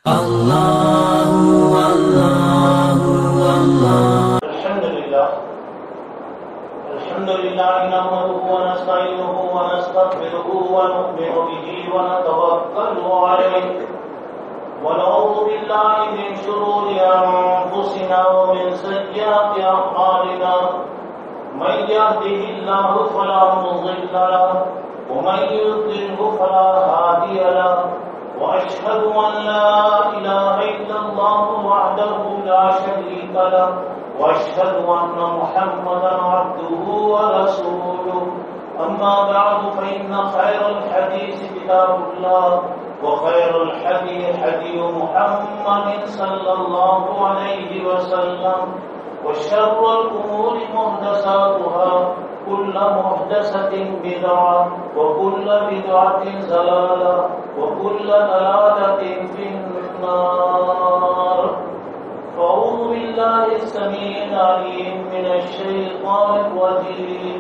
الحمد لله نحمده ونستعينه ونستغفره ونؤمن به ونتوكل عليه ونعوذ بالله من شرور أنفسنا ومن سيئات أعمالنا من يهده الله فلا مضل له ومن يضلله فلا هادي له وأشهد أن لا إله إلا الله وحده لا شريك له وأشهد أن محمدا عبده ورسوله أما بعد فإن خير الحديث كتاب الله وخير الحديث حديث محمد صلى الله عليه وسلم وشر الأمور محدثاتها كل محدثة بدعة وكل بدعة ضلالة وكل ضلالة في النار. أعوذ بالله السميع العليم من الشيطان الرجيم.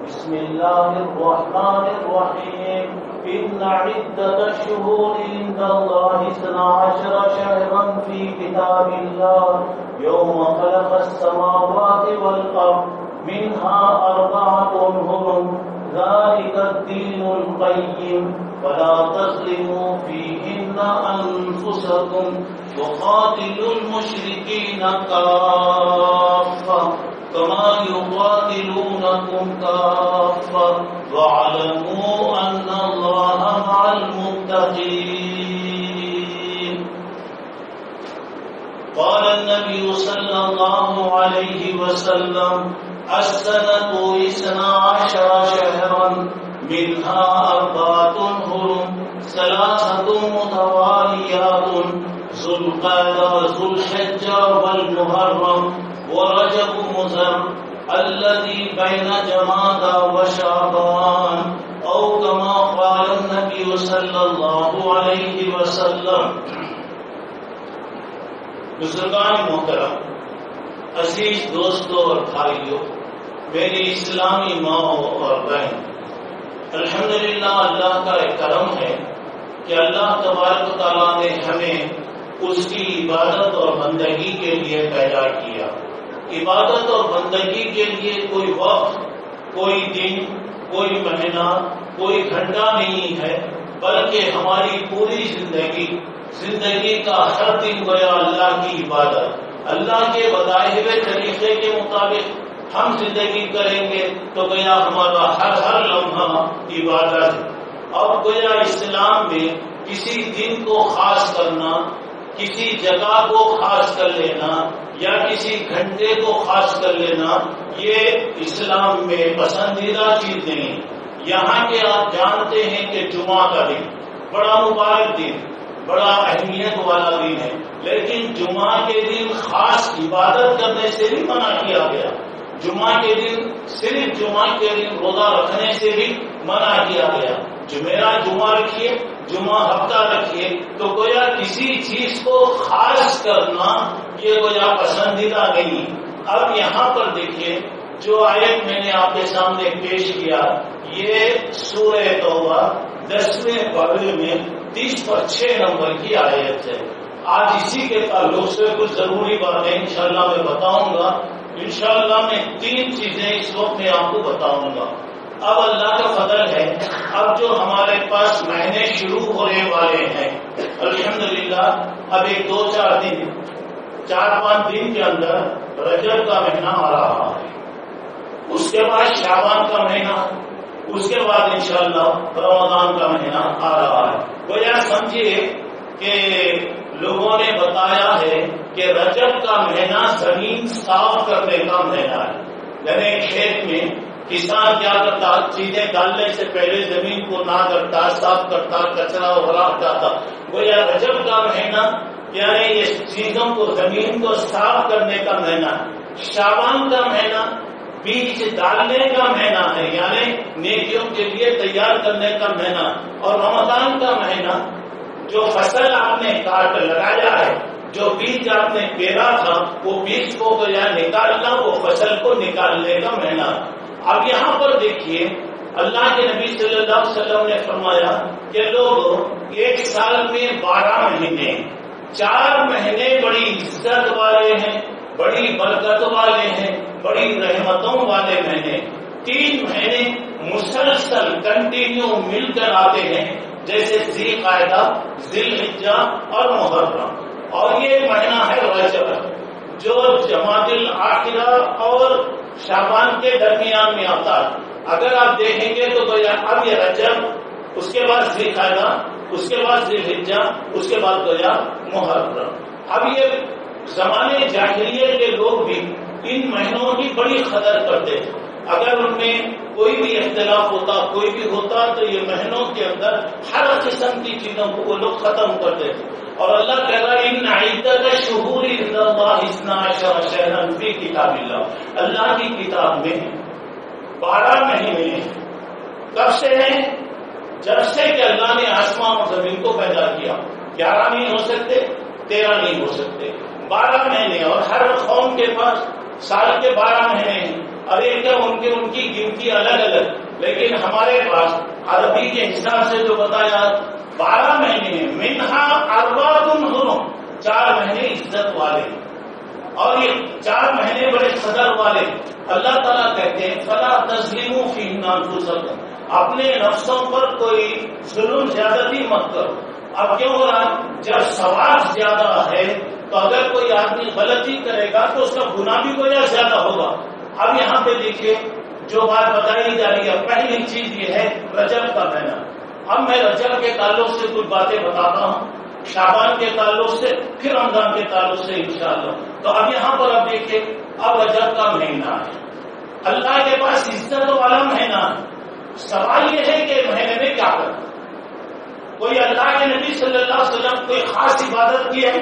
بسم الله الرحمن الرحيم. إن عدة الشهور عند الله 12 شهرا في كتاب الله يوم خلق السماوات والأرض منها 4 حرم ذلك الدين القيم فلا تظلموا فيهن أنفسكم وقاتلوا المشركين كافة كما يقاتلونكم كافة واعلموا أن الله مع المتقين. قال النبي صلى الله عليه وسلم السنة 12 شهرا منها 4 حرم 3 متواليات ذو القعدة ذو الحجة والمحرم ورجب مضر الذي بين جمادى وشعبان أو كما قال النبي صلى الله عليه وسلم. بزرگان محترم، عزیز دوستوں اور بھائیوں، میری اسلامی ماں اور بہن، الحمدللہ اللہ کا ایک کرم ہے کہ اللہ تبارک و تعالیٰ نے ہمیں اس کی عبادت اور بندگی کے لیے پیدا کیا. عبادت اور بندگی کے لیے کوئی وقت، کوئی دن، کوئی مہینہ، کوئی گھنٹہ نہیں ہے، بلکہ ہماری پوری زندگی کا ہر دن گویا اللہ کی عبادت، اللہ کے بتائے ہوئے طریقے کے مطابق ہم زندگی کریں گے تو گویا ہمارا ہر لمحہ عبادت ہے. اب گویا اسلام میں کسی دن کو خاص کرنا، کسی جگہ کو خاص کر لینا یا کسی گھنٹے کو خاص کر لینا، یہ اسلام میں پسندیدہ چیز نہیں. یہاں کے آپ جانتے ہیں کہ جمعہ کا دن بڑا مبارک دن، بڑا اہمیت والا دن ہے، لیکن جمعہ کے دن خاص عبادت کرنے سے بھی منع کیا گیا. جمعہ کے دن صرف جمعہ کے دن روزہ رکھنے سے بھی منع کیا گیا. جمعرات جمعہ رکھیے، جمعہ ہفتہ رکھیے، تو گویا کسی چیز کو خاص کرنا یہ گویا پسندیدہ نہیں. اب یہاں پر دیکھیے جو آیت میں نے آپ کے سامنے پیش کیا، یہ سورہ توبہ 10ویں باب میں 30/6 نمبر کی آیت ہے. آج اسی کے تعلق سے کچھ ضروری باتیں انشاءاللہ میں بتاؤں گا. انشاءاللہ میں 3 چیزیں اس وقت میں آپ کو بتاؤں گا. اب اللہ کا فضل ہے، اب جو ہمارے پاس مہینے شروع ہونے والے ہیں، الحمدللہ اب ایک 2-4 دن 4-5 دن کے اندر رجب کا مہینہ آ رہا ہے، اس کے بعد شعبان کا مہینہ، اس کے بعد انشاءاللہ رمضان کا مہینہ آ رہا ہے. گویا سمجھیے کہ لوگوں نے بتایا ہے کہ رجب کا مہینہ زمین صاف کرنے کا مہینہ ہے. یعنی کھیت میں کسان کیا کرتا، چیزیں ڈالنے سے پہلے زمین کو نہ کرتا، صاف کرتا، کچرا وغیرہ ہٹاتا. گویا رجب کا مہینہ یعنی یہ چیزوں کو، زمین کو صاف کرنے کا مہینہ. شعبان کا مہینہ بیج ڈالنے کا مہینہ ہے، یعنی نیکیوں کے لیے تیار کرنے کا مہینہ. اور رمضان کا مہینہ جو فصل آپ نے کاٹ لگایا ہے، جو بیج آپ نے پیرا تھا، وہ بیج کو گویا نکالنا، وہ فصل کو نکالنے کا مہینہ. اب یہاں پر دیکھیے اللہ کے نبی صلی اللہ علیہ وسلم نے فرمایا کہ لوگ ایک سال میں 12 مہینے 4 مہینے بڑی عزت والے ہیں، بڑی برکت والے ہیں، بڑی رحمتوں والے مہینے. 3 مہینے مسلسل کنٹینیو مل کر آتے ہیں، جیسے ذی قعدہ، ذی الحجہ اور محرم. اور یہ مہینہ ہے رجب، جو جمادی الاخرہ اور شعبان کے درمیان میں آتا ہے. اگر آپ دیکھیں گے تو اب یہ رجب، اس کے بعد ذی قعدہ، اس کے بعد ذی الحجہ، اس کے بعد گویا محرم. اب یہ زمانے جاہلیت کے لوگ بھی ان مہینوں کی بڑی قدر کرتے تھے. اگر ان میں کوئی بھی اختلاف ہوتا، کوئی بھی ہوتا، تو یہ مہینوں کے اندر ہر قسم کی چیزوں کو وہ لوگ ختم کرتے تھے. اور اللہ کہہ رہا ہے ان عدت الشہور عند اللہ 12 شہرا فی کتاب اللہ. اللہ کی کتاب میں 12 مہینے ہیں. کب سے ہیں؟ جب سے کہ اللہ نے آسمان اور زمین کو پیدا کیا. 11 نہیں ہو سکتے، 13 نہیں ہو سکتے، 12 مہینے. اور ہر قوم کے پاس سال کے 12 مہینے ہیں. اور ایک ان کی گنتی الگ الگ، لیکن ہمارے پاس عربی کے حساب سے جو بتایا 12 مہینے ہیں. منہا اربعۃ حرم، 4 مہینے عزت والے ہیں، اور یہ 4 مہینے بڑے قدر والے. اللہ تعالیٰ کہتے ہیں فلا تظلموا فیہن انفسکم، اپنے نفسوں پر کوئی ظلم زیادتی مت کرو. اب کیوں ہو رہا؟ جب ثواب زیادہ ہے تو اگر کوئی آدمی غلطی کرے گا تو اس کا گناہ بھی کوئی زیادہ ہوگا. اب یہاں پہ دیکھیے جو بات بتائی جا رہی ہے، پہلی چیز یہ ہے رجب کا مہینہ. اب میں رجب کے تعلق سے کچھ باتیں بتاتا ہوں، شعبان کے تعلق سے، پھر رمضان کے تعلق سے انشاءاللہ. تو اب یہاں پر اب دیکھیے، اب رجب کا مہینہ ہے، اللہ کے پاس عزت والا مہینہ ہے. سوال یہ ہے کہ مہینے میں کیا کرنا. کوئی اللہ کے نبی صلی اللہ علیہ وسلم کوئی خاص عبادت کی ہے؟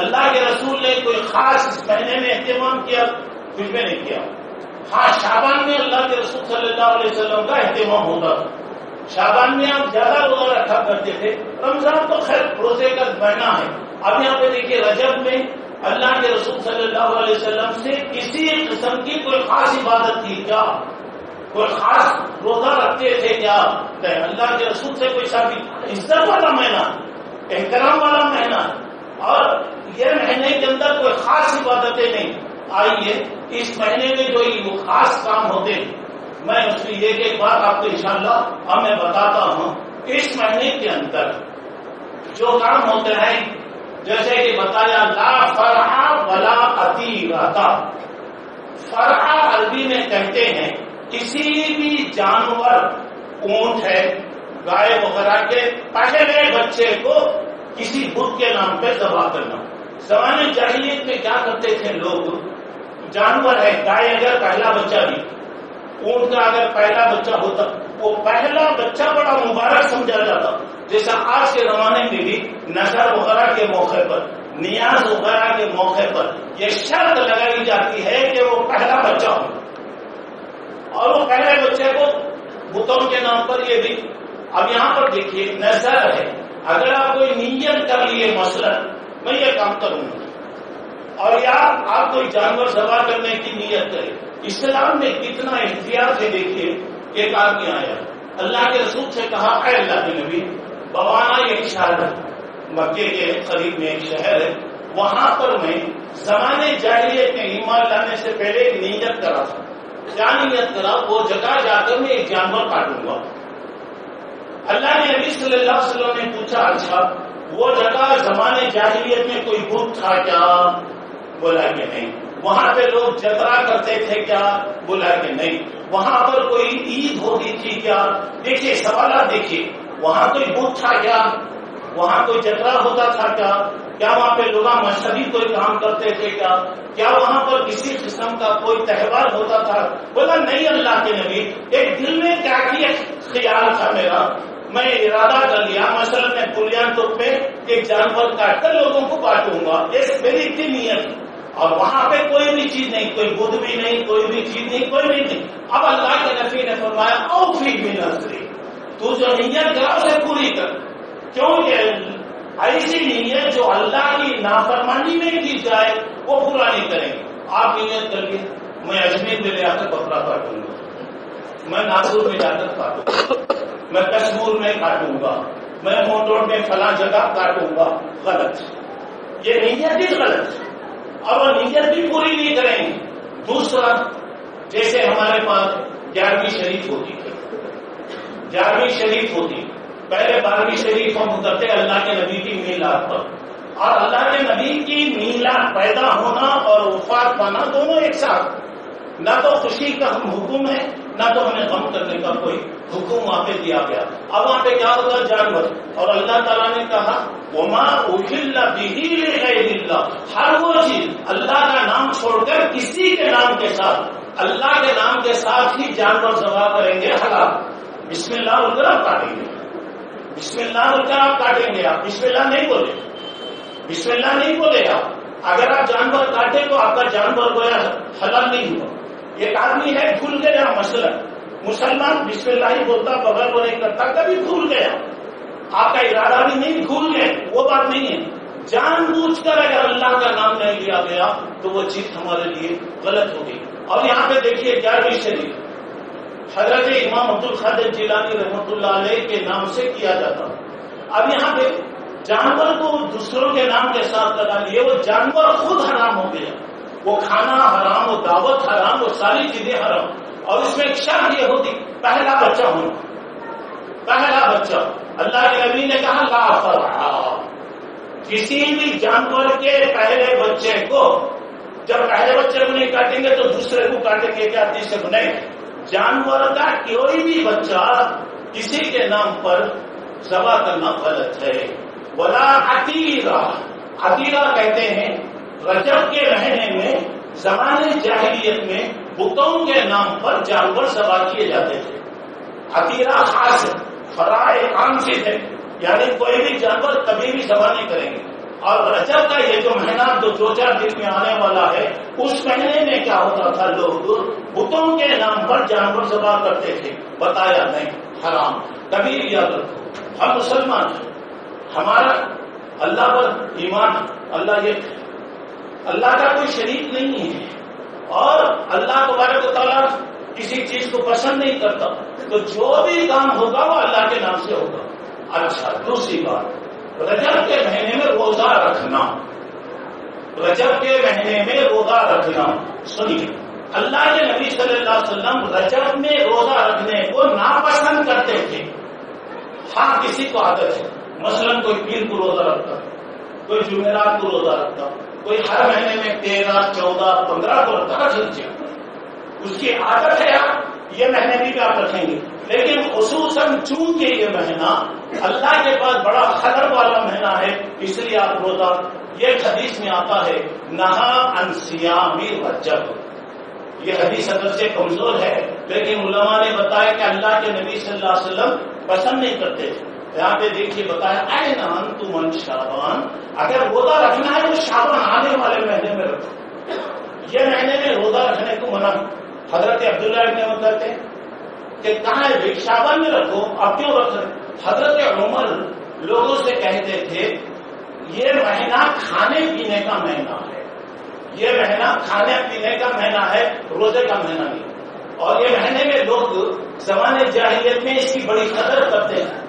اللہ کے رسول نے کوئی خاص اس مہینے میں اہتمام کیا؟ کچھ بھی نہیں کیا. ہاں، شعبان میں اللہ کے رسول صلی اللہ علیہ وسلم کا اہتمام ہوتا تھا. شعبان میں آپ زیادہ روزہ رکھا کرتے تھے. رمضان تو خیر روزے کا مہینہ ہے. اب یہاں پہ دیکھیے رجب میں اللہ کے رسول صلی اللہ علیہ وسلم سے کسی قسم کی کوئی خاص عبادت کی کیا؟ کوئی خاص روزہ رکھتے تھے کیا؟ اللہ کے رسول سے کوئی شادی. عزت والا مہینہ، احترام والا مہینہ، اور یہ مہینے کے اندر کوئی خاص عبادتیں نہیں. آئیے اس مہینے میں جو وہ خاص کام ہوتے ہیں، میں اس کی ایک بات آپ کو انشاءاللہ اب میں بتاتا ہوں. اس مہینے کے اندر جو کام ہوتے ہیں، جیسے کہ بتایا لا فرح ولا عتیرہ. فرح عربی میں کہتے ہیں کسی بھی جانور، اونٹ ہے، گائے وغیرہ کے پہلے بچے کو کسی بت کے نام پہ ذبح کرنا. زمانے جاہلیت میں کیا کرتے تھے لوگ، جانور ہے، گائے اگر پہلا بچہ بھی، اونٹ کا اگر پہلا بچہ ہوتا، وہ پہلا بچہ بڑا مبارک سمجھا جاتا. جیسا آج کے زمانے میں بھی نظر وغیرہ کے موقع پر، نیاز وغیرہ کے موقع پر یہ شرط لگائی جاتی ہے کہ وہ پہلا بچہ ہو، اور وہ پہلے بچے کو بتوں کے نام پر یہ بھی. اب یہاں پر دیکھیے نظر ہے، اگر آپ کوئی نیت کر لیے مثلا میں یہ کام کروں گا، اور یا آپ کوئی جانور ذبح کرنے کی نیت کرے. اسلام میں کتنا احتیاط ہے. دیکھیے ایک آدمی آیا، اللہ کے رسول سے کہا اے اللہ کے نبی، بوانا ایک شہر ہے، مکے کے قریب میں ایک شہر ہے، وہاں پر میں زمانے جاہلیت میں ایمان لانے سے پہلے ایک نیت کرا تھا. کیا نیت کرا؟ وہ جگہ جا کر میں ایک جانور کاٹوں گا. اللہ نے نبی صلی اللہ علیہ وسلم نے پوچھا اچھا وہ جگہ زمانے جاہلیت میں کوئی بت تھا کیا؟ بولا کہ نہیں. وہاں پہ لوگ جترا کرتے تھے کیا؟ بولا کہ نہیں. وہاں پر کوئی عید ہوتی تھی کیا؟ دیکھیے سوالات دیکھیے، وہاں کوئی بت تھا کیا؟ وہاں کوئی جترا ہوتا تھا کیا؟ کیا وہاں پہ لوگ مذہبی کوئی کام کرتے تھے کیا؟ کیا وہاں پر کسی قسم کا کوئی تہوار ہوتا تھا؟ بولا نہیں اللہ کے نبی، ایک دل میں کیا خیال تھا میرا، میں ارادہ کر لیا مثلا میں بنیاد طور پہ ایک جانور کاٹ کر لوگوں کو بانٹوں گا، یہ میری اتنی نیت. اور وہاں پہ کوئی بھی چیز نہیں، کوئی بدھ بھی نہیں، کوئی بھی چیز نہیں، کوئی بھی نہیں. اب اللہ کے نبی نے فرمایا اوفی بنذری، تو جو نیت کرا اسے پوری کر. کیونکہ ایسی نیت جو اللہ کی نافرمانی میں کی جائے وہ پورا نہیں کریں گے. آپ نیت کر کے میں اجمیر میں لے آ کر بکرا کاٹوں گا، میں ناگپور میں جا کر کاٹوں گا، میں کشمیر میں کاٹوں گا، میں موٹور میں فلاں جگہ کاٹوں گا. غلط. یہ نیت ہی غلط ہے اور وہ نیت بھی پوری نہیں کریں گے. دوسرا، جیسے ہمارے پاس 11ویں شریف ہوتی تھی، 11ویں شریف ہوتی، پہلے 12ویں شریف ہم کرتے اللہ کے نبی کی میلاد پر، اور اللہ کے نبی کی میلاد پیدا ہونا اور وفات پانا دونوں ایک ساتھ. نہ تو خوشی کا ہم حکم ہے، نہ تو ہمیں غم کرنے کا کوئی حکم وہاں پہ دیا گیا. اب وہاں پہ کیا ہوگا؟ جانور. اور اللہ تعالیٰ نے کہا وما احل به لغیر اللہ، ہر وہ چیز اللہ کا نام چھوڑ کر کسی کے نام کے ساتھ، اللہ کے نام کے ساتھ ہی جانور ذبح کریں گے حلال. بسم اللہ بول کر آپ کاٹیں گے، بسم اللہ بول کر آپ کاٹیں گے. آپ بسم اللہ نہیں بولے، بسم اللہ نہیں بولے آپ. اگر آپ جانور کاٹے تو آپ کا جانور گویا حلال نہیں ہوا. ایک آدمی ہے بھول گیا، مثلا مسلمان بسم اللہ ہی بولتا، بغیر وہ نہیں کرتا، کبھی بھول گیا، آپ کا ارادہ بھی نہیں، بھول گئے، وہ بات نہیں ہے. جان بوجھ کر اگر اللہ کا نام نہیں لیا گیا تو وہ چیز ہمارے لیے غلط ہوگی. اور یہاں پہ دیکھیے 11ویں شریف حضرت امام عبد القادر جیلانی رحمۃ اللہ علیہ کے نام سے کیا جاتا. اب یہاں پہ جانور کو دوسروں کے نام کے ساتھ لگا لیے، وہ جانور خود حرام ہو گیا، وہ کھانا حرام، وہ دعوت حرام، وہ ساری چیزیں حرام. اور اس میں ایک شرط یہ ہوتی، پہلا بچہ ہونا، پہلا بچہ. اللہ کے نبی نے کہا لا فرع، کسی بھی جانور کے پہلے بچے کو، جب پہلے بچے کو نہیں کاٹیں گے تو دوسرے کو کاٹیں گے کیا؟ تیسرے کو نہیں. جانور کا کوئی بھی بچہ کسی کے نام پر ذبح کرنا غلط ہے. ولا عتیرہ، عتیرہ کہتے ہیں رجب کے مہینے میں زمانے جاہلیت میں بتوں کے نام پر جانور ذبح کیے جاتے تھے. عتیرہ خاص فرائے عام سے تھے، یعنی کوئی بھی جانور کبھی بھی ذبح نہیں کریں گے. اور رجب کا یہ جو مہینہ جو 2-4 دن میں آنے والا ہے، اس مہینے میں کیا ہوتا تھا؟ لوگ بتوں کے نام پر جانور ذبح کرتے تھے. بتایا نہیں، حرام. کبھی بھی یاد رکھو، ہم مسلمان ہیں، ہمارا اللہ پر ایمان، اللہ کا کوئی شریک نہیں ہے، اور اللہ تبارک و تعالیٰ کسی چیز کو پسند نہیں کرتا، تو جو بھی کام ہوگا وہ اللہ کے نام سے ہوگا. اچھا، دوسری بات، رجب کے مہینے میں روزہ رکھنا، رجب کے مہینے میں روزہ رکھنا. سنیے، اللہ کے نبی صلی اللہ علیہ وسلم رجب میں روزہ رکھنے کو ناپسند کرتے تھے. ہاں کسی کو عادت ہے، مثلا کوئی پیر کو روزہ رکھتا، کوئی جمعرات کو روزہ رکھتا، کوئی ہر مہینے میں 13، 14، 15 کو رکھتا، رکھ لیجیے، اس کی عادت ہے. آپ یہ مہینے بھی آپ رکھیں گے، لیکن خصوصاً چونکہ یہ مہینہ اللہ کے پاس بڑا خطر والا مہینہ ہے، اس لیے آپ روزہ، یہ حدیث میں آتا ہے نہا عن صیام رجب. یہ حدیث اگر سے کمزور ہے، لیکن علماء نے بتایا کہ اللہ کے نبی صلی اللہ علیہ وسلم پسند نہیں کرتے تھے. یہاں پہ دیکھیے بتایا این انتم من شعبان، اگر روزہ رکھنا ہے تو شعبان آنے والے مہینے میں رکھو. یہ مہینے میں روزہ رکھنے کو منع. حضرت عبداللہ ابن عمر کہتے ہیں کہ کہاں ہے بھائی شعبان میں رکھو، آپ کیوں رکھ رہے؟ حضرت عمر لوگوں سے کہتے تھے یہ مہینہ کھانے پینے کا مہینہ ہے، یہ مہینہ کھانے پینے کا مہینہ ہے، روزے کا مہینہ نہیں. اور یہ مہینے میں لوگ زمانے جاہلیت میں اس کی بڑی قدر کرتے ہیں،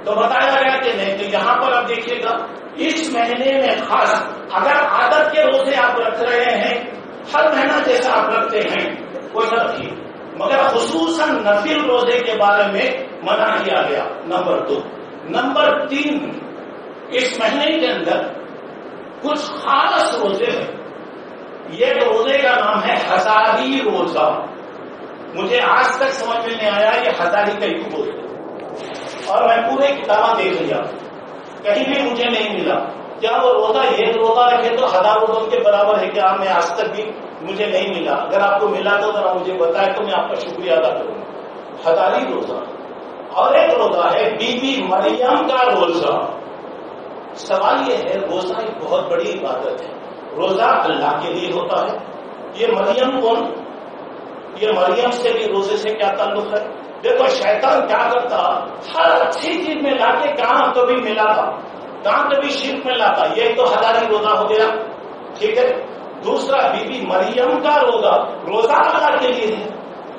تو بتایا گیا کہ نہیں. تو یہاں پر آپ دیکھیے گا اس مہینے میں خاص اگر عادت کے روزے آپ رکھ رہے ہیں، ہر مہینہ جیسا آپ رکھتے ہیں کوئی فرق نہیں، مگر خصوصاً نفل روزے کے بارے میں منع کیا گیا. نمبر 2. نمبر 3، اس مہینے کے اندر کچھ خاص روزے ہیں. یہ روزے کا نام ہے ہزاری روزہ. مجھے آج تک سمجھ میں نہیں آیا یہ ہزاری کا کیوں بولتے، اور میں پورے کتابیں دیکھ لیا، کہیں بھی مجھے نہیں ملا. کیا وہ روزہ یہ روزہ رکھے تو 1000 روزوں کے برابر ہے کیا؟ میں آج تک بھی مجھے نہیں ملا. اگر آپ کو ملا تو ذرا مجھے بتائے تو میں آپ کا شکریہ ادا کروں گا. ہزاری روزہ. اور ایک روزہ ہے بی بی مریم کا روزہ. سوال یہ ہے، روزہ ایک بہت بڑی عبادت ہے، روزہ اللہ کے لیے ہوتا ہے. یہ مریم کون؟ یہ مریم سے بھی روزے سے کیا تعلق ہے؟ دیکھو شیطان کیا کرتا، ہر اچھی چیز میں لا کے کہاں کبھی ملا تھا، کہاں کبھی شرک میں لاتا. یہ تو ہزاری روزہ ہو گیا، ٹھیک ہے. دوسرا بی بی مریم کا روزہ، روزہ اللہ کے لیے ہے.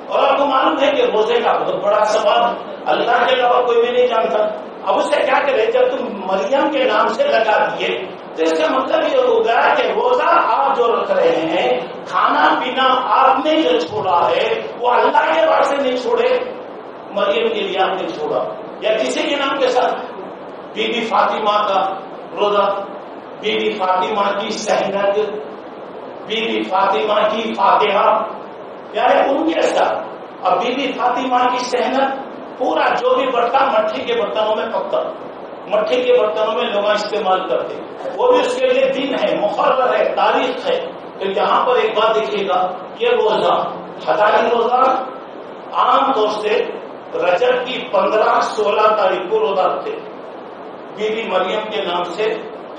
اور آپ کو معلوم ہے کہ روزے کا بہت بڑا ثواب اللہ کے علاوہ کوئی بھی نہیں جانتا. اب اسے کیا کرے؟ جب تم مریم کے نام سے لگا دیے تو اس کا مطلب یہ ہوگا کہ روزہ آپ جو رکھ رہے ہیں، کھانا پینا آپ نے جو چھوڑا ہے وہ اللہ کے واسطے نہیں چھوڑے، مریم کے لیے آپ نے چھوڑا، یا کسی کے نام کے ساتھ بی بی فاطمہ کا روزہ، بی بی فاطمہ کی سہنت، بی بی فاطمہ کی فاتحہ، یعنی ان کے ساتھ. اب بی بی فاطمہ کی سہنت پورا جو بھی برتن مٹی کے برتنوں میں پکتا، مٹی کے برتنوں میں لوگ استعمال کرتے، وہ بھی اس کے لیے دن ہے، مقرر ہے، تاریخ ہے. تو یہاں پر ایک بات دیکھیے گا، یہ روزہ حدائی روزہ عام طور سے رجب کی 15-16 تاریخ کو روزہ رکھتے. بی بی مریم کے نام سے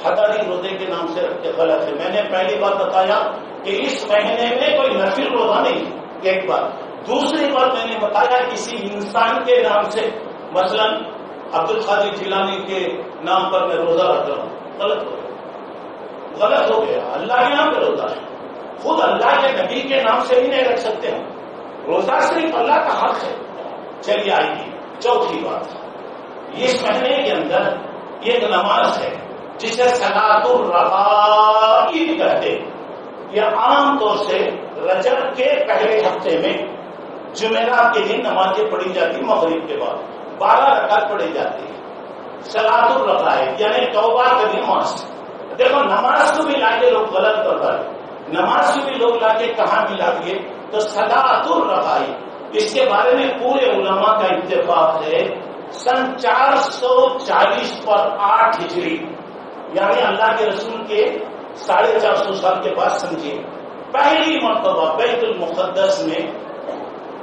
حدائی روزے کے نام سے رکھتے، غلط ہے. میں نے پہلی بات بتایا کہ اس مہینے میں کوئی نفل روزہ نہیں، ایک بات. دوسری بات میں نے بتایا کسی انسان کے نام سے، مثلا عبد القادر جیلانی کے نام پر میں روزہ رکھ رہا ہوں، غلط ہو گیا، غلط ہو گیا. اللہ کے نام پہ روزہ ہے، خود اللہ کے نبی کے نام سے بھی نہیں رکھ سکتے ہم روزہ، صرف اللہ کا حق ہے. چلیے آئے گی چوتھی بات. اس مہینے کے اندر ایک نماز ہے جسے صلاۃ الرغائب کہتے ہیں. یہ عام طور سے رجب کے پہلے ہفتے میں جمعرات کے دن نمازیں پڑھی جاتی، مغرب کے بعد 12 رکعت پڑھی جاتی ہے. صلاۃ الرغائب یعنی توبہ کی نماز. دیکھو نماز کو بھی لا کے لوگ غلط کرتا ہے، نماز کو بھی لوگ لا کے کہاں ملا دیے؟ تو صلاۃ الرغائب اس کے بارے میں پورے علماء کا اتفاق ہے. سن 440 پر 8 ہجری، یعنی اللہ کے رسول کے 450 سال کے بعد سمجھیے پہلی مرتبہ بیت المقدس میں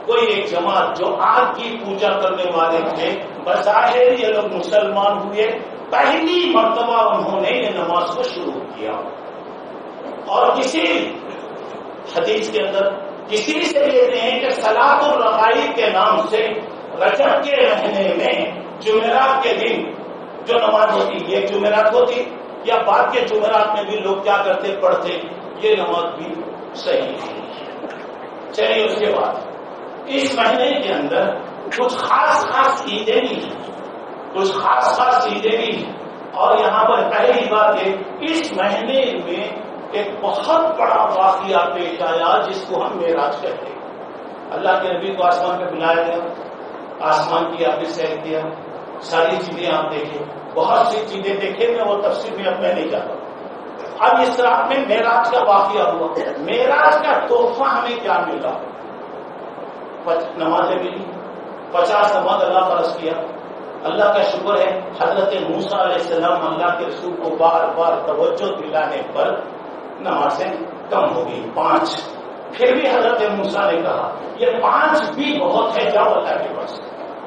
کوئی ایک جماعت جو آگ کی پوجا کرنے والے تھے، بظاہر یہ لوگ مسلمان ہوئے، پہلی مرتبہ انہوں نے یہ نماز کو شروع کیا. اور کسی حدیث کے اندر کسی سے لیتے ہیں کہ صلاۃ الرغائب کے نام سے رجب کے مہینے میں جمعرات کے دن جو نماز ہوتی، یہ جمعرات ہوتی یا بعد کے جمعرات میں بھی لوگ کیا کرتے؟ پڑھتے. یہ نماز بھی صحیح ہے. چلیے اس کے بعد اس مہینے کے اندر کچھ خاص عیدیں بھی ہیں، کچھ خاص عیدیں بھی ہیں. اور یہاں پر پہلی بات ہے، اس مہینے میں ایک بہت بڑا واقعہ پیش آیا جس کو ہم معراج کہتے ہیں. اللہ کے نبی کو آسمان پہ بلایا گیا، آسمان کی آپ نے سیر کیا، ساری چیزیں آپ دیکھیں، بہت سی چیزیں دیکھیں، میں وہ تفصیل میں اب میں نہیں جاتا. اب اس رات میں معراج کا واقعہ ہوا. معراج کا تحفہ ہمیں کیا ملا؟ نمازیں ملی، 50 نماز اللہ فرض کیا. اللہ کا شکر ہے حضرت موسیٰ علیہ السلام اللہ کے رسول کو بار بار توجہ دلانے پر نمازیں کم ہو گئی، 5. پھر بھی حضرت موسیٰ نے کہا یہ 5 بھی بہت ہے، جاؤ اللہ کے پاس،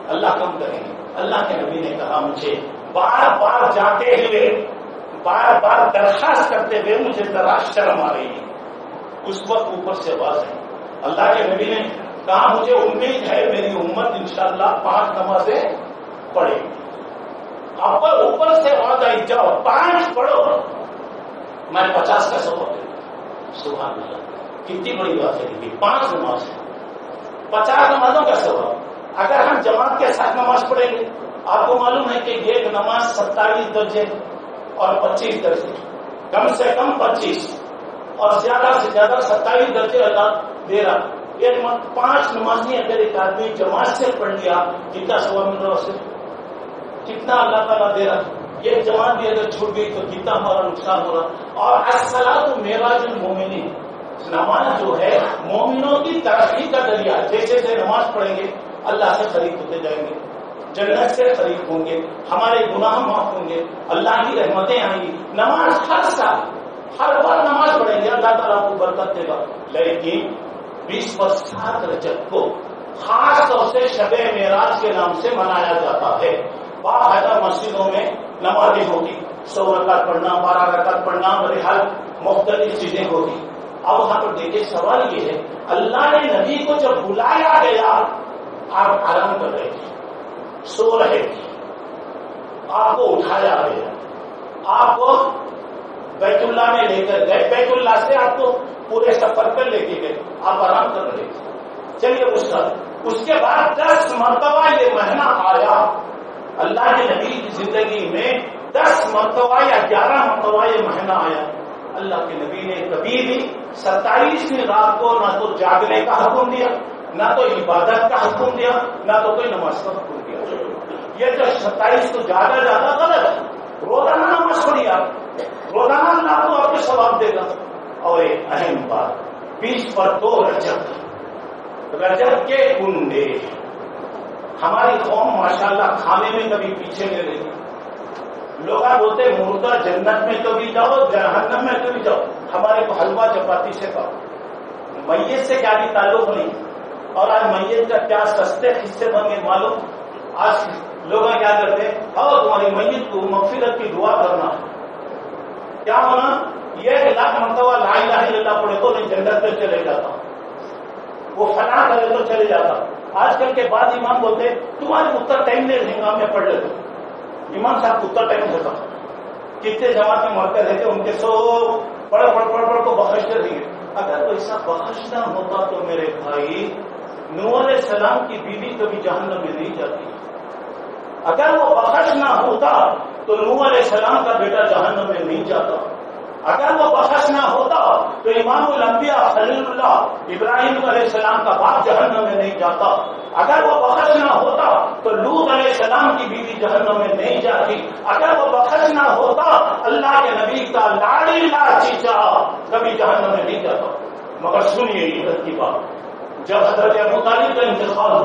اللہ کم کریں گے. اللہ کے نبی نے کہا مجھے بار بار جاتے ہوئے، بار بار درخواست کرتے ہوئے مجھے ذرا شرم آ رہی ہے. اس وقت اوپر سے آواز ہے، اللہ کے نبی نے کہا مجھے امید ہے میری امت انشاءاللہ 5 نمازیں پڑھے گی. اب اوپر سے آواز آئی جاؤ 5 پڑھو. میں 50 کا سبب دوں. سبحان اللہ، کتنی بڑی بات ہے. 5 نماز ہے، 50 نمازوں کا سبب. اگر ہم جماعت کے ساتھ نماز پڑھیں گے، آپ کو معلوم ہے کہ ایک نماز 27 درجے اور 25 درجے، کم سے کم 25 اور زیادہ سے زیادہ 27 درجے اللہ دے رہا. ایک 5 نمازی اگر ایک آدمی جماعت سے پڑھ لیا کتنا ثواب مل رہا اسے، کتنا اللہ تعالیٰ دے رہا. یہ جماعت بھی اگر چھوٹ گئی تو کتنا ہمارا نقصان ہو رہا. اور الصلاۃ معراج المومنین، نماز جو ہے مومنوں کی ترقی کا ذریعہ. جیسے جیسے نماز پڑھیں گے اللہ سے قریب ہوتے جائیں گے، جنت سے قریب ہوں گے، ہمارے گناہ معاف ہوں گے، اللہ کی رحمتیں آئیں گی. نماز ہر سال ہر بار نماز پڑھیں گے، اللہ تعالیٰ کو برکت دے گا. لیکن 20 اور 7 رجب کو خاص طور سے شب معراج کے نام سے منایا جاتا ہے. باقاعدہ مسجدوں میں نمازیں ہوگی، 100 رکعت پڑھنا، 12 رکعت پڑھنا، بہرحال مختلف چیزیں ہوگی. اب وہاں پر دیکھیے سوال یہ ہے، اللہ نے نبی کو جب بلایا گیا آپ آرام کر رہے تھے، سو رہے تھے، آپ کو اٹھایا گیا، آپ کو بیت اللہ میں لے کر گئے، بیت اللہ سے آپ کو پورے سفر پر لے کے گئے، آپ آرام کر رہے تھے. چلیے اس کے بعد 10 مرتبہ یہ مہینہ آیا اللہ کے نبی کی زندگی میں 10 مرتبہ یا 11 مرتبہ یہ مہینہ آیا. اللہ کے نبی نے کبھی بھی 27ویں رات کو نہ تو جاگنے کا حکم دیا، نہ تو عبادت کا حکم دیا، نہ تو کوئی نماز کا حکم دیا. یہ جو 27 کو زیادہ غلط ہے. روزانہ نماز پڑھی آپ، روزانہ اللہ کو آپ کو ثواب دے گا. اور ایک اہم بات، 20 پر 2 رجب کے کنڈے. ہماری قوم ماشاءاللہ کھانے میں کبھی پیچھے نہیں رہی. لوگ بولتے مردہ جنت میں کبھی جاؤ، جہنم میں کبھی جاؤ. ہمارے کو حلوہ چپاتی سے کہو. میت سے کیا بھی تعلق نہیں. اور آج میت کا کیا سستے حصے بن گئے معلوم. آج لوگ کیا کرتے ہیں، اور تمہاری میت کو مغفرت کی دعا کرنا ہے. کیا ہونا، یہ 1,00,000 مرتبہ لا الہ الا اللہ پڑھے تو نہیں جنت میں چلے جاتا، وہ فلاں کرے تو چلے جاتا. آج کل کے بعد امام بولتے تمہارے اتر ٹائم دے دیں گا، میں پڑھ لیتا ہوں. امام صاحب اتر ٹائم ہوتا، کتنے جماعت میں مرتے رہتے ان کے سو پڑھ کو بخشتے رہیں گے. اگر ویسا بخشنا ہوتا تو میرے بھائی نوح علیہ السلام کی بیوی کبھی جہنم میں نہیں جاتی. اگر وہ بخشنا ہوتا تو نوح علیہ السلام کا بیٹا جہنم میں نہیں جاتا. اگر وہ بخشنا ہوتا تو امام الانبیاء خلیل اللہ ابراہیم علیہ السلام کا باپ جہنم میں نہیں جاتا. اگر وہ بخشنا ہوتا تو لوط علیہ السلام کی بیوی جہنم میں نہیں جاتی. اگر وہ بخشنا ہوتا اللہ کے نبی کا لاڑی لا چیچا کبھی جہنم میں نہیں جاتا. مگر سنیے عزت کی بات، جب حضرت ابو طالب کا انتقال ہو،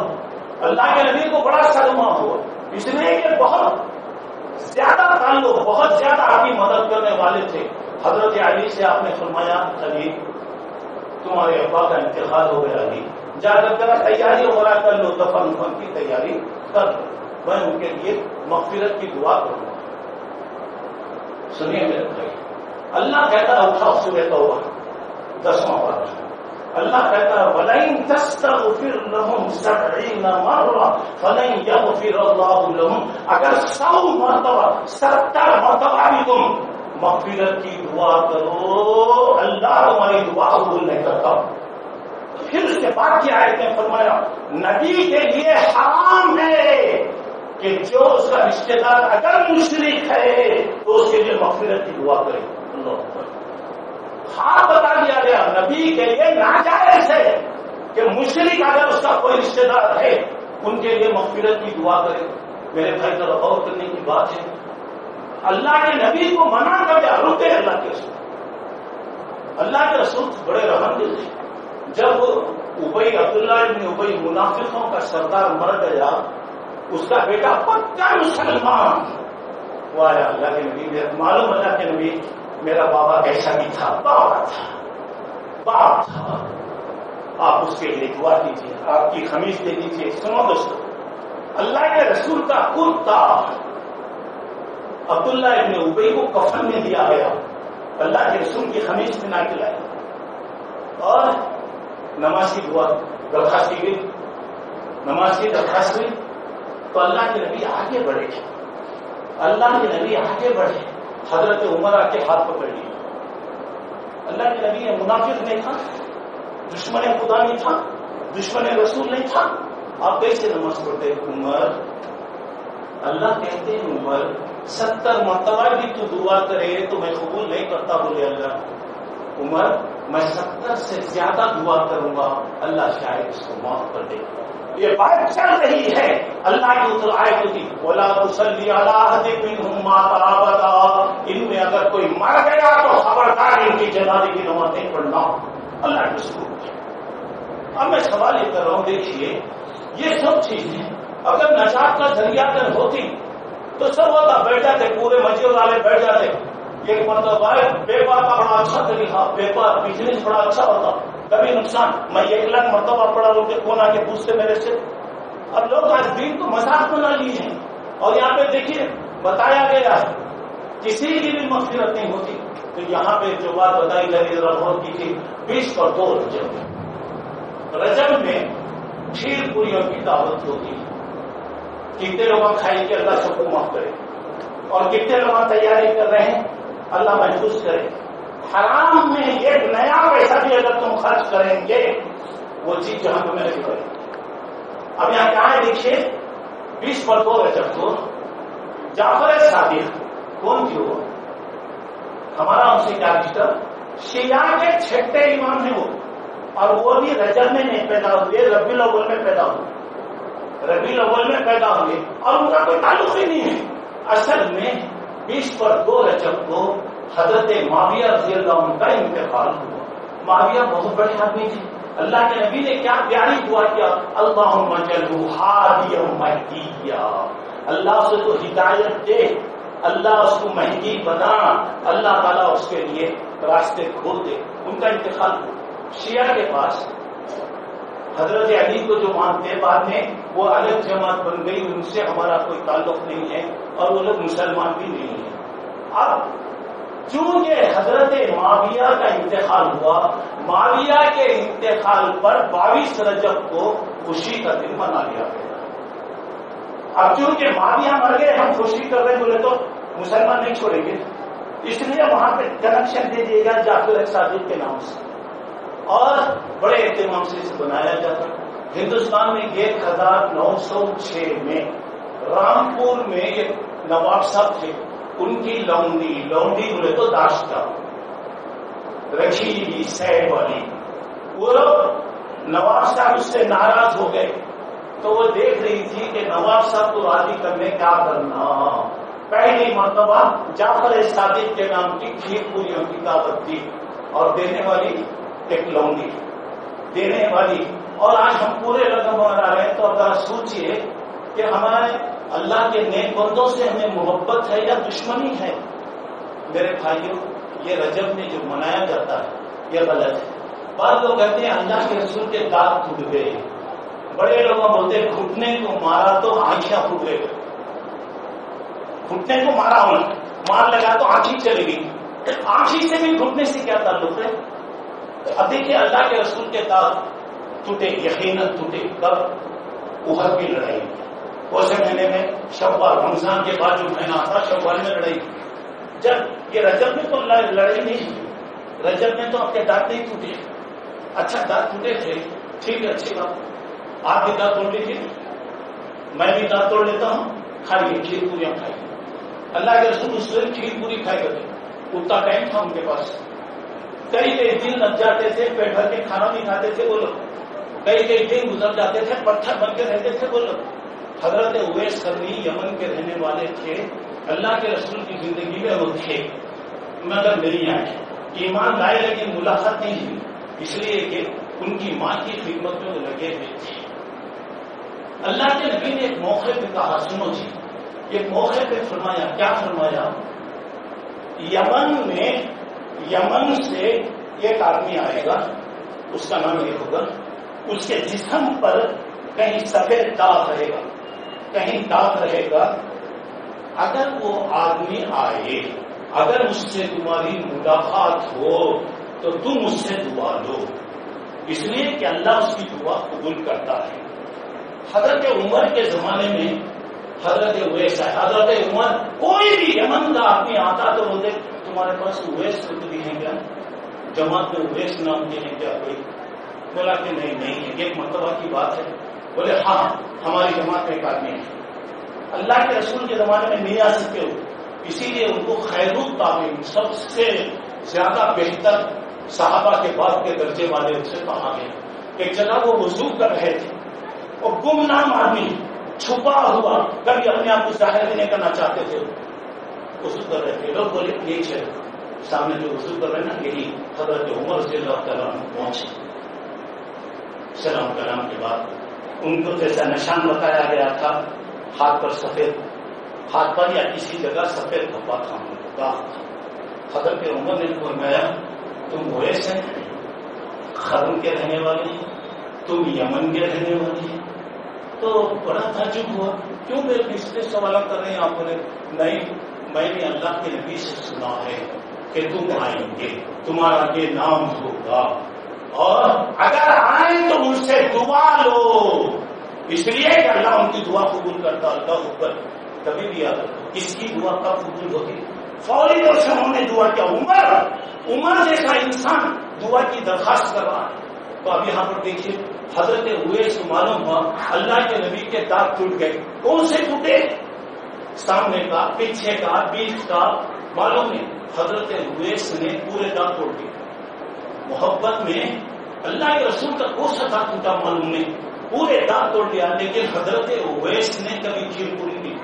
اللہ کے نبی کو بڑا صدمہ ہوا. اس لیے کہ بہت زیادہ تعلق، بہت زیادہ آپ کی مدد کرنے والے تھے. حضرت علی سے آپ نے فرمایا علی تمہارے ابا کا انتقال ہو گیا، علی جا کر ذرا تیاری وغیرہ کر لو، دفن کی تیاری کر لو، میں ان کے لیے مغفرت کی دعا کروں گا. سنیے میرے بھائی، اللہ کہتا ہے اٹھاؤ سورہ توبہ 10واں پارہ. اللہ کہتا ہے وَلَئِن تَسْتَغْفِرْ لَهُمْ 70 مرة فَلَن يَغْفِرَ اللَّهُ لَهُمْ. اگر 100 مرتبہ 70 مرتبہ بھی تم مغفرت کی دعا کرو، اللہ تمہاری دعا قبول نہیں کرتا. پھر اس کے بعد کی آیت میں فرمایا نبی کے لیے حرام ہے کہ جو اس کا رشتے دار اگر مشرک ہے تو اس کے لیے مغفرت کی دعا کرے. اللہ ہاں بتا دیا گیا نبی کے لیے ناجائز ہے کہ مشرک اگر اس کا کوئی رشتے دار ہے ان کے لیے مغفرت کی دعا کرے. میرے بھائی ذرا غور کرنے کی بات ہے، اللہ کے نبی کو منع کر دیا، رکے اللہ کے رسول. اللہ کے رسول بڑے رحم دل تھے. جب عبداللہ ابن ابی منافقوں کا سردار مر گیا، اس کا بیٹا پکا مسلمان وہ آیا اللہ کے نبی. معلوم اللہ کے نبی میرا بابا کیسا بھی تھا، باپ تھا، آپ اس کے لیے دعا کیجیے، آپ کی خمیز دے دیجیے. سنو دوستو، اللہ کے رسول کا کتا عبداللہ ابن ابی کو کفن میں دیا گیا، اللہ کے رسول کی خمیز میں نہ کھلایا اور نماز کی دعا درخواست کی گئی، نماز کی درخواست ہوئی تو اللہ کے نبی آگے بڑھے. اللہ کے نبی آگے بڑھے، حضرت عمر آ کے ہاتھ پکڑ لیے. اللہ کے نبی منافق نہیں تھا، دشمن خدا نہیں تھا، دشمن رسول نہیں تھا. آپ کیسے نماز پڑھتے عمر؟ اللہ کہتے ہیں عمر 70 مرتبہ بھی تو دعا کرے تو میں قبول نہیں کرتا. بولے اللہ عمر میں 70 سے زیادہ دعا کروں گا، اللہ شاید اس کو معاف کر دے. یہ بات چل رہی ہے اللہ کی اتر آیت کی وَلَا تُصَلِّ عَلَىٰ أَحَدٍ مِّنْهُمْ مَاتَ أَبَدًا. ان میں اگر کوئی مر گیا تو خبردار ان کی جنازے کی نماز نہیں پڑھنا. اللہ کے رسول. اب میں سوال یہ کر رہا ہوں، دیکھیے یہ سب چیزیں اگر نجات کا ذریعہ اگر ہوتی تو سب ہوتا، بیٹھ جاتے پورے مسجد والے بیٹھ جاتے. ایک مطلب ہے بیپار کا بڑا اچھا طریقہ، بیپار بزنس بڑا اچھا ہوتا، کبھی نقصان. میں 1,00,000 مرتبہ پڑھا ان کے کون آ کے پوچھتے میرے سے. اب لوگ آج دین کو مذاق بنا لیے ہیں اور یہاں پہ دیکھیے بتایا گیا ہے کسی کی بھی مغفرت نہیں ہوتی. تو یہاں پہ جو بات بتائی جا رہی غور کی تھی 20 پر 2 رجب میں کھیر پوریوں کی دعوت ہوتی ہے. کتنے لوگ کھائیں گے اللہ سب کو معاف کرے، اور کتنے لوگ تیاری کر رہے ہیں اللہ محفوظ کرے. حرام میں ایک نیا پیسہ بھی اگر تم خرچ کریں گے وہ چیز جہاں تمہیں نہیں پڑے. اب یہاں کہاں ہے دیکھیے 20 پر 2 رجب کو جعفر صادق کون تھی وہ؟ ہمارا ان سے کیا رشتہ؟ شیعہ کے چھٹے امام ہیں وہ، اور وہ بھی رجب میں نہیں پیدا ہوئے، ربیع الاول میں پیدا ہوئے، ربیع الاول میں پیدا ہوئے، اور ان کا کوئی تعلق ہی نہیں ہے۔ اصل میں 20/2 رجب کو حضرت معاویہ رضی اللہ عنہ کا انتقال ہوا۔ معاویہ بہت بڑے آدمی تھے، اللہ کے نبی نے کیا پیاری دعا کیا، اللہم اجعلہ ہادیا مہدیا، اللہ سے تو ہدایت دے، اللہ اس کو مہدی بنا، اللہ تعالیٰ اس کے لیے راستے کھول دے۔ ان کا انتقال ہوا۔ شیعہ کے پاس حضرت علی کو جو مانتے بعد میں وہ الگ جماعت بن گئی، ان سے ہمارا کوئی تعلق نہیں ہے اور وہ لوگ مسلمان بھی نہیں ہیں۔ اب چونکہ حضرت معاویہ کا انتقال ہوا، معاویہ کے انتقال پر 22 رجب کو خوشی کا دن منا لیا گیا۔ اب چونکہ معاویہ مر گئے، ہم خوشی کر رہے بولے تو مسلمان نہیں چھوڑیں گے، اس لیے وہاں پہ کنیکشن دے دیے گا جعفر صادق کے نام سے، اور بڑے اہتمام سے اسے بنایا جاتا۔ ہندوستان میں 1906 میں رامپور میں ایک نواب صاحب تھے، ان کی لونڈی بولے تو داشتہ رکھی ہوئی سیڈ والی، وہ نواب صاحب اس سے ناراض ہو گئے، تو وہ دیکھ رہی تھی کہ نواب صاحب کو راضی کرنے کیا کرنا۔ پہلی مرتبہ جعفر صادق کے نام کی کھیر پوریوں کی دعوت دی، اور دینے والی ایک لونڈی دینے والی۔ اور آج ہم پورے رقم بنا رہے ہیں، تو ذرا سوچئے کہ ہمارے اللہ کے نیک بندوں سے ہمیں محبت ہے یا دشمنی ہے؟ میرے بھائیوں، یہ رجب میں جو منایا جاتا ہے یہ غلط ہے۔ بعض لوگ کہتے ہیں اللہ کے رسول کے دانت ٹوٹ گئے، بڑے لوگ بولتے ہیں گھٹنے کو مارا تو آنکھیں پھوٹ گئے، گھٹنے کو مارا ہونا، مار لگا تو آنکھیں چلے گئی، آنکھیں سے بھی گھٹنے سے کیا تعلق ہے؟ اب دیکھیے اللہ کے رسول کے دانت ٹوٹے، یقیناً ٹوٹے، کب؟ احد کی لڑائی، کون سے مہینے میں؟ شوال، رمضان کے بعد جو مہینہ آتا شوال میں لڑائی۔ جب یہ رجب میں تو لڑائی نہیں ہوئی، رجب میں تو آپ کے دانت نہیں ٹوٹے۔ اچھا دانت ٹوٹے تھے، ٹھیک ہے، اچھی بات، آپ بھی دانت توڑ لیجیے، میں بھی دانت توڑ لیتا ہوں، کھائیے کھیر پوریاں کھائیے۔ اللہ کے رسول اس دن کھیر پوری کھائے کرتے، اتنا ٹائم تھا ان کے پاس، کئی دن لگ جاتے تھے، پیٹ بھر کے کھانا نہیں کھاتے تھے وہ لوگ، کئی دن گزر جاتے تھے، پتھر بن کے رہتے تھے وہ لوگ۔ حضرت اویس قرنی یمن کے رہنے والے تھے، اللہ کے رسول کی زندگی میں وہ تھے مگر نہیں آئے، ایمان لائے لیکن ملاقات نہیں ہوئی، اس لیے کہ ان کی ماں کی خدمت میں وہ لگے ہوئے تھے۔ اللہ کے نبی نے ایک موقع پہ کہا، سنو جی، ایک موقع پہ فرمایا، کیا فرمایا؟ یمن سے ایک آدمی آئے گا، اس کا نام یہ ہوگا، اس کے جسم پر کہیں سفید داغ رہے گا، کہیں داغ رہے گا، اگر وہ آدمی آئے، اگر اس سے تمہاری ملاقات ہو تو تم اس سے دعا لو، اس لیے کہ اللہ اس کی دعا قبول کرتا ہے۔ حضرت عمر کے زمانے میں حضرت اویس ہے، حضرت عمر کوئی بھی یمن کا آدمی آتا تو بولتے تمہارے پاس اویس بھی ہیں کیا؟ جماعت میں اویس نام کے ہیں کیا کوئی؟ بولا کہ نہیں ہے، ایک مرتبہ کی بات ہے۔ بولے ہاں ہماری جماعت میں ایک آدمی ہے، اللہ کے رسول کے زمانے میں نہیں آ سکتے ہو، اسی لیے ان کو خیر التابعین، سب سے زیادہ بہتر صحابہ کے بعد کے درجے والے ان سے کہا گیا۔ ایک جگہ وہ وضو کر رہے تھے، اور گمنام آدمی چھپا ہوا، کبھی اپنے آپ کو ظاہر نہیں کرنا چاہتے تھے، وضو کر رہے تھے، لوگ بولے یہ چل سامنے جو وضو کر رہے نا یہی حضرت عمر رضی اللہ تعالیٰ عنہ پہنچے، سلام کلام کے بعد ان کو جیسا نشان بتایا گیا تھا، ہاتھ پر سفید، ہاتھ پر یا کسی جگہ سفید دھبا تھا، حضرت عمر نے فرمایا تم اویس ہیں، خرم کے رہنے والے ہیں، تم یمن کے رہنے والے ہیں؟ تو بڑا تعجب ہوا، کیوں میرے پچھلے سوالات کر رہے ہیں آپ نے؟ نہیں، میں نے اللہ کے نبی سے سنا ہے کہ تم آئیں گے، تمہارا یہ نام ہوگا، اور اگر آئیں تو مجھ سے دعا لو، اس لیے کہ اللہ ان کی دعا قبول کرتا۔ اللہ اوپر کبھی بھی یاد رکھو، کس کی دعا کب قبول ہوتی؟ فوری طور سے انہوں نے دعا کیا، عمر جیسا انسان دعا کی درخواست کر رہا ہے۔ تو اب یہاں پر دیکھیے حضرت اویس کو معلوم ہوا اللہ کے نبی کے دانت ٹوٹ گئے، کون سے ٹوٹے؟ سامنے کا، پیچھے کا، بیچ کا معلوم نہیں. حضرت اویس نے پورے دانت توڑ دیے. محبت میں اللہ کے رسول کا کوسا تھا ان کا معلوم نہیں، پورے دانت توڑ دیا. لیکن حضرت اویس نے کبھی کھیر پوری نہیں.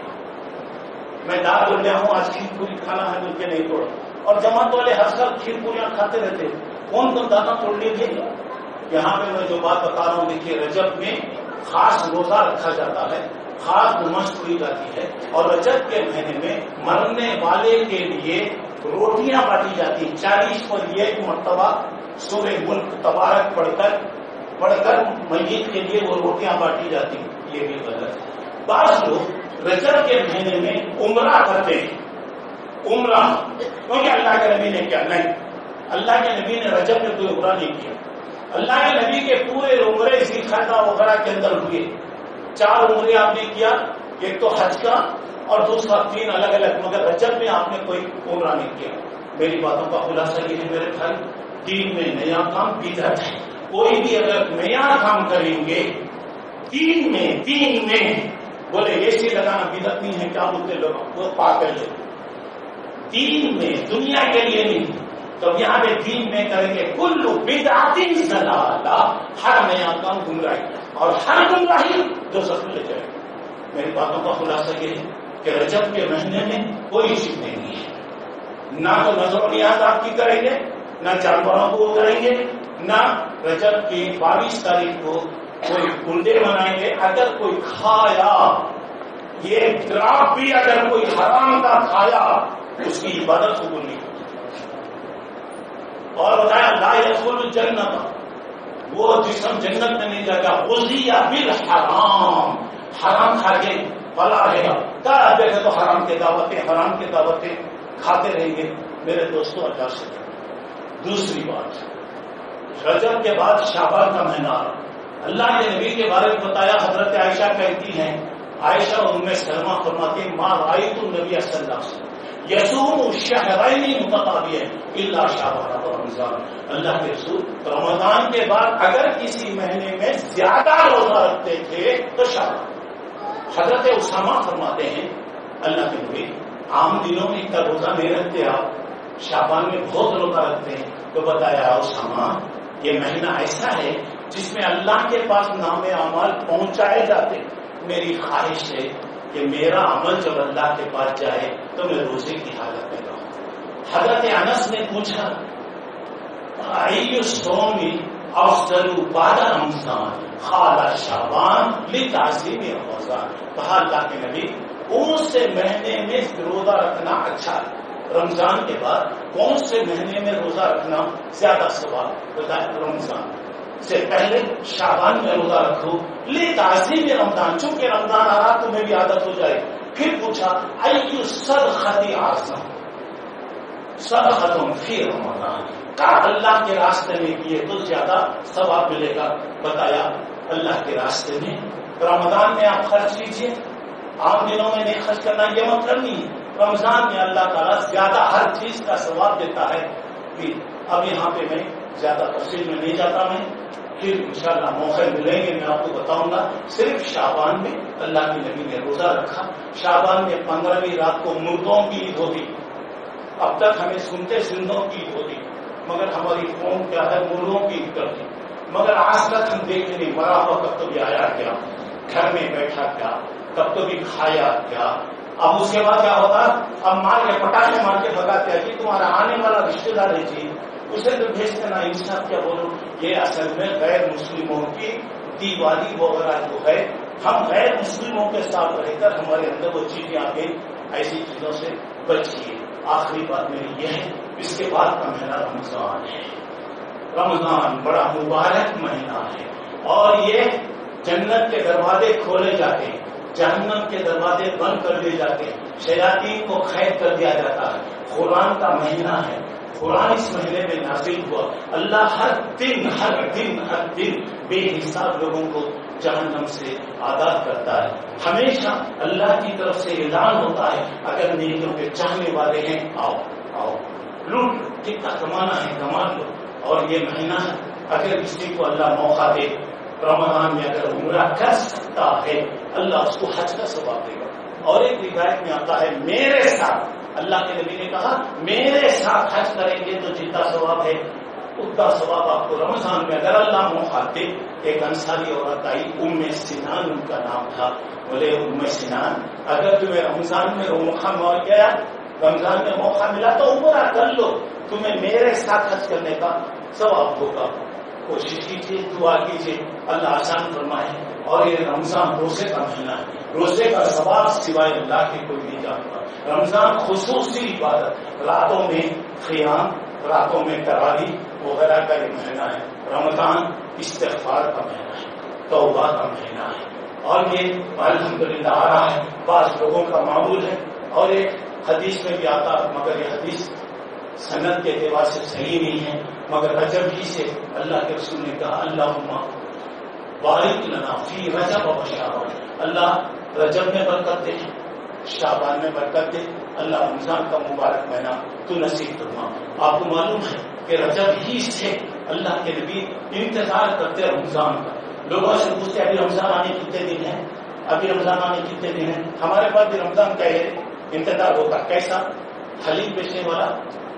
میں دانت توڑ لیا ہوں، آج کھیر پوری کھانا ہے مل کے نہیں توڑا. اور جماعت والے ہر سال کھیر پوریاں کھاتے رہتے. کون کون دانت توڑ لیے تھے؟ یہاں پہ میں جو بات بتا رہا ہوں دیکھیے، رجب میں خاص روزہ رکھا جاتا ہے، خاص نماز پڑھی جاتی ہے، اور رجب کے مہینے میں مرنے والے کے لیے روٹیاں بانٹی جاتی ہیں. 40 پر 1 مرتبہ سورہ ملک تبارک پڑھ کر میت کے لیے وہ روٹیاں بانٹی جاتی ہیں. یہ بھی غلط ہے. بعض لوگ رجب کے مہینے میں عمرہ کرتے ہیں. عمرہ کیونکہ اللہ کے نبی نے کیا؟ نہیں، اللہ کے نبی نے رجب میں کوئی عمرہ نہیں کیا. اللہ کے نبی کے پورے عمرے ذوالقعدہ وغیرہ کے اندر ہوئے. 4 عمرے آپ نے کیا، ایک تو حج کا اور دوسرا 3 الگ الگ، مگر رجب میں آپ نے کوئی عمرہ نہیں کیا. میری باتوں کا خلاصہ یہ ہے میرے بھائی، دین میں نیا کام بدعت ہے. کوئی بھی اگر نیا کام کریں گے دین میں بولے اے سی لگانا بدعت نہیں ہے، کیا بولتے لوگ؟ وہ پاگل ہے. دین میں، دنیا کے لیے نہیں. تو یہاں پہ دین میں کریں گے کل بدعت ضلالہ، ہر نیا کام گمراہی، اور ہر گمراہی جو سب لے جائے. میری باتوں کا خلاصہ یہ ہے کہ رجب کے مہینے میں کوئی چیز نہیں ہے. نہ تو نظر و نیاز آپ کی کریں گے، نہ جانوروں کو کریں گے، نہ رجب کی 22 تاریخ کو کوئی کنڈے منائیں گے. اگر کوئی کھایا، یہ گراف بھی اگر کوئی حرام کا کھایا، اس کی عبادت قبول نہیں. اور بتایا لا يدخل الجنت، وہ جسم جنت میں نہیں جائے گا. غذی بالحرام، حرام کھا کے پلا رہے گا. دیکھے تو حرام کی دعوتیں کھاتے رہیں گے. میرے دوستوں اللہ سے دوسری بات، رجب کے بعد شعبان کا مہینہ. اللہ کے نبی کے بارے میں بتایا، حضرت عائشہ کہتی ہیں، عائشہ ام سلمہ فرماتی ہیں ما رأیت النبی صلی اللہ علیہ وسلم یصوم الشہرین متتابعین الا شعبان و رمضان. اللہ کے رسول رمضان کے بعد اگر کسی مہینے میں زیادہ روزہ رکھتے تھے تو شعبان. حضرت اسامہ فرماتے ہیں اللہ کے نبی عام دنوں میں اتنا روزہ نہیں رکھتے، آپ شعبان میں بہت روزہ رکھتے ہیں. تو بتایا اسامہ یہ مہینہ ایسا ہے جس میں اللہ کے پاس نام اعمال پہنچائے جاتے. میری خواہش ہے کہ میرا عمل جب اللہ کے پاس جائے تو میں روزے کی حالت میں رہوں. حضرت انس نے پوچھا ای الصوم افضل بعد رمضان قال شعبان لتعظیم رمضان. کہا اللہ کے نبی کون سے مہینے میں روزہ رکھنا اچھا ہے؟ رمضان کے بعد کون سے مہینے میں روزہ رکھنا زیادہ ثواب؟ بتایا رمضان سے پہلے شعبان میں روزہ رکھو لتعظیم رمضان، چونکہ رمضان آ رہا تمہیں بھی عادت ہو جائے. پھر پوچھا ای صدقۃ اعظم صدقۃ فی رمضان، کا اللہ کے راستے میں کیے تو زیادہ ثواب ملے گا. بتایا اللہ کے راستے میں رمضان میں آپ خرچ کیجیے، عام دنوں میں نہیں خرچ کرنا. یہ مطلب نہیں ہے، رمضان میں اللہ تعالیٰ زیادہ ہر چیز کا ثواب دیتا ہے. اب یہاں پہ میں زیادہ تفصیل میں نہیں جاتا. میں پھر انشاءاللہ موقع ملیں گے میں آپ کو بتاؤں گا. صرف شعبان میں اللہ کے نبی نے روزہ رکھا. شعبان میں 15ویں رات کو مردوں کی عید ہوتی. اب تک ہمیں سنتے زندوں کی عید ہوتی، مگر ہماری قوم کیا ہے مردوں کی عید کرتی. مگر آج تک ہم دیکھیں نہیں مرا ہوا کب تو بھی آیا کیا، گھر میں بیٹھا کیا، کب تو بھی کھایا کیا. اب اس کے بعد کیا ہوتا، اب مار کے پٹاخے مار کے بھگاتے ہیں کہ تمہارا آنے والا رشتے دار ہے جی اسے تو بھیجتے نا. انسان کیا بولو، یہ اصل میں غیر مسلموں کی دیوالی وغیرہ جو ہے، ہم غیر مسلموں کے ساتھ رہ کر ہمارے اندر وہ چیزیں آ گئی. ایسی چیزوں سے بچیے. آخری بات میری یہ ہے، اس کے بعد کا مہینہ رمضان ہے. رمضان بڑا مبارک مہینہ ہے، اور یہ جنت کے دروازے کھولے جاتے ہیں، جہنم کے دروازے بند کر دیے جاتے ہیں، شیاطین کو قید کر دیا جاتا ہے. قرآن کا مہینہ ہے، قرآن اس مہینے میں نازل ہوا. اللہ ہر دن بے حساب لوگوں کو جہنم سے آزاد کرتا ہے. ہمیشہ اللہ کی طرف سے اعلان ہوتا ہے اگر نیکیوں کے چاہنے والے ہیں آؤ آؤ لوٹ، جتنا کمانا ہے کما لو. اور یہ مہینہ ہے اگر کسی کو اللہ موقع دے رمضان میں اگر عمرہ کر سکتا ہے اللہ اس کو حج کا ثواب دے گا. اور ایک روایت میں آتا ہے میرے ساتھ، اللہ کے نبی نے کہا میرے ساتھ حج کریں گے تو جتنا ثواب ہے اتنا ثواب آپ کو رمضان میں اگر اللہ موقع دے۔ ایک انصاری عورت آئی، ام سنان ان کا نام تھا، بولے ام سنان اگر تمہیں رمضان میں موقع مل گیا، رمضان میں موقع ملا تو عمرہ کر لو، تمہیں میرے ساتھ حج کرنے کا ثواب ہوگا، کوشش کیجیے، دعا کیجیے، اللہ آسان فرمائے۔ اور یہ رمضان روزے کا مہینہ ہے، روزے کا ثواب سوائے اللہ کے کوئی نہیں جانتا۔ رمضان خصوصی عبادت، راتوں میں قیام، راتوں میں تراویح وغیرہ کا یہ مہینہ ہے۔ رمضان استغفار کا مہینہ ہے، توبہ کا مہینہ ہے، اور یہ الحمدللہ آ رہا ہے، بعض لوگوں کا معمول ہے۔ اور ایک حدیث میں بھی آتا، مگر یہ حدیث سند کے اعتبار سے صحیح نہیں ہے، مگر رجب ہی سے اللہ کے رسول نے کہا اللہم بارک لنا فی رجب و شعبان، اللہ رجب میں برکت دے، شعبان میں برکت دے، اللہ رمضان کا مبارک مہینہ تو نصیب فرما۔ آپ کو معلوم ہے کہ رجب ہی سے اللہ کے نبی انتظار کرتے رمضان کا، لوگوں سے پوچھتے ابھی رمضان آنے کتنے دن ہیں، ابھی رمضان آنے کتنے دن ہیں، ہمارے پاس بھی رمضان کا انتظار ہوتا۔ کیسا؟ حلیم بیچنے والا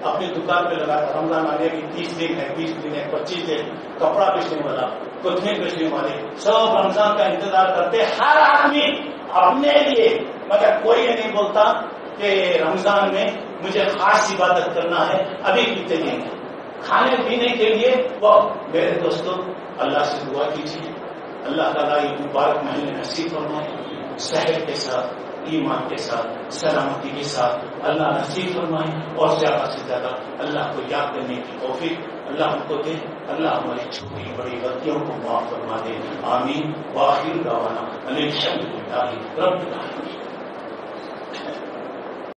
اپنی دکان پہ لگا تھا، رمضان آنے کی 30 دن ہے، 20 دن ہے، 25 دن، کپڑا بیچنے والا، کوتھمیر بیچنے والے، سب رمضان کا انتظار کرتے، ہر آدمی اپنے لیے، مگر کوئی یہ نہیں بولتا کہ رمضان میں مجھے خاص عبادت کرنا ہے، ابھی کتنے دن ہے کھانے پینے کے لیے۔ وہ میرے دوستوں اللہ سے دعا کیجیے، اللہ تعالیٰ یہ مبارک مہینے نصیب فرمائے، صحت کے ساتھ، ایمان کے ساتھ، سلامتی کے ساتھ اللہ نصیب فرمائے، اور زیادہ سے زیادہ اللہ کو یاد کرنے کی توفیق اللہ ہم کو دے، اللہ ہماری چھوٹی بڑی غلطیوں کو معاف فرما دے، آمین۔ وآخر دعوانا ان الحمد للہ رب العالمین۔